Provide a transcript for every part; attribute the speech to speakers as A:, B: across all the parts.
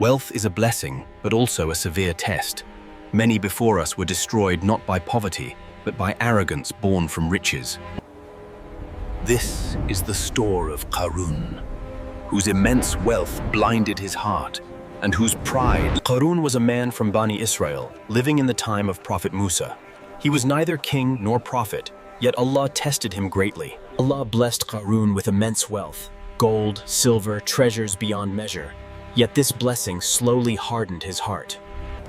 A: Wealth is a blessing, but also a severe test. Many before us were destroyed not by poverty, but by arrogance born from riches. This is the store of Qarun, whose immense wealth blinded his heart, and whose pride. Qarun was a man from Bani Israel, living in the time of Prophet Musa. He was neither king nor prophet, yet Allah tested him greatly. Allah blessed Qarun with immense wealth, gold, silver, treasures beyond measure. Yet this blessing slowly hardened his heart.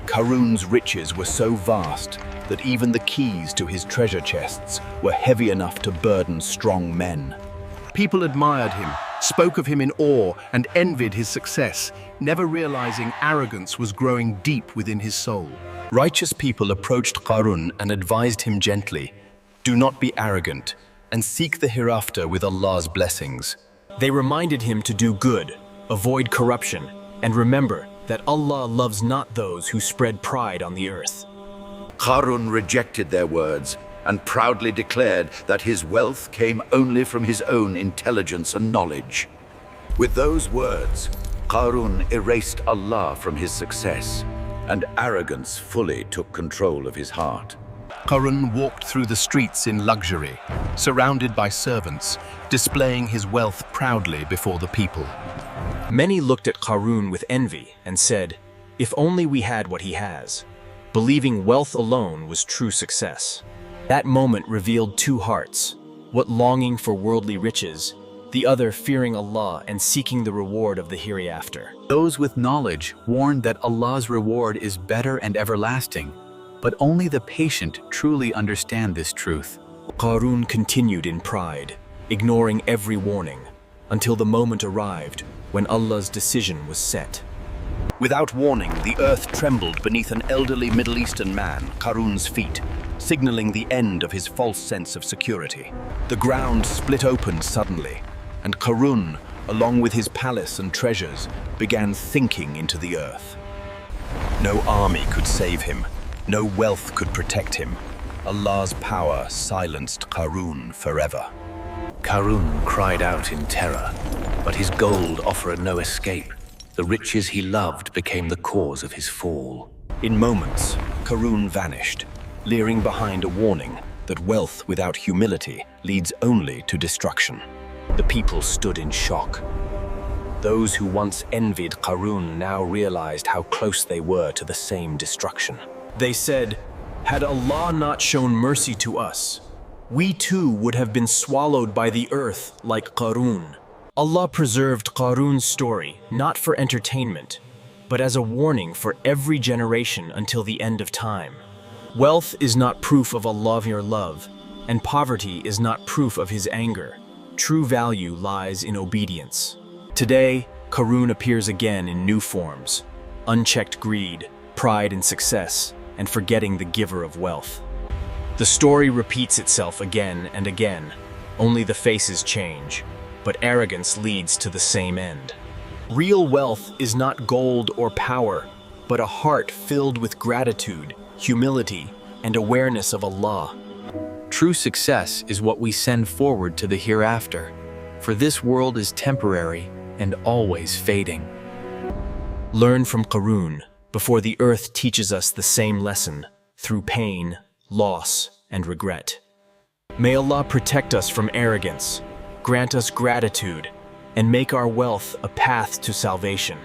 A: Qarun's riches were so vast that even the keys to his treasure chests were heavy enough to burden strong men. People admired him, spoke of him in awe, and envied his success, never realizing arrogance was growing deep within his soul. Righteous people approached Qarun and advised him gently, "Do not be arrogant, and seek the hereafter with Allah's blessings." They reminded him to do good, avoid corruption, and remember that Allah loves not those who spread pride on the earth.
B: Qarun rejected their words and proudly declared that his wealth came only from his own intelligence and knowledge. With those words, Qarun erased Allah from his success, and arrogance fully took control of his heart.
A: Qarun walked through the streets in luxury, surrounded by servants, displaying his wealth proudly before the people. Many looked at Qarun with envy and said, "If only we had what he has," believing wealth alone was true success. That moment revealed two hearts, what longing for worldly riches, the other fearing Allah and seeking the reward of the hereafter.
C: Those with knowledge warned that Allah's reward is better and everlasting, but only the patient truly understand this truth.
A: Qarun continued in pride, ignoring every warning, until the moment arrived when Allah's decision was set. Without warning, the earth trembled beneath an elderly Middle Eastern man, Qarun's feet, signaling the end of his false sense of security. The ground split open suddenly, and Qarun, along with his palace and treasures, began sinking into the earth. No army could save him, no wealth could protect him. Allah's power silenced Qarun forever.
D: Qarun cried out in terror, but his gold offered no escape. The riches he loved became the cause of his fall.
A: In moments, Qarun vanished, leaving behind a warning that wealth without humility leads only to destruction. The people stood in shock. Those who once envied Qarun now realized how close they were to the same destruction. They said, "Had Allah not shown mercy to us, we too would have been swallowed by the earth like Qarun." Allah preserved Qarun's story not for entertainment, but as a warning for every generation until the end of time. Wealth is not proof of Allah's love, and poverty is not proof of His anger. True value lies in obedience. Today, Qarun appears again in new forms: unchecked greed, pride in success, and forgetting the giver of wealth. The story repeats itself again and again, only the faces change, but arrogance leads to the same end. Real wealth is not gold or power, but a heart filled with gratitude, humility, and awareness of Allah.
C: True success is what we send forward to the hereafter, for this world is temporary and always fading.
A: Learn from Qarun before the earth teaches us the same lesson through pain, loss, and regret. May Allah protect us from arrogance, grant us gratitude, and make our wealth a path to salvation.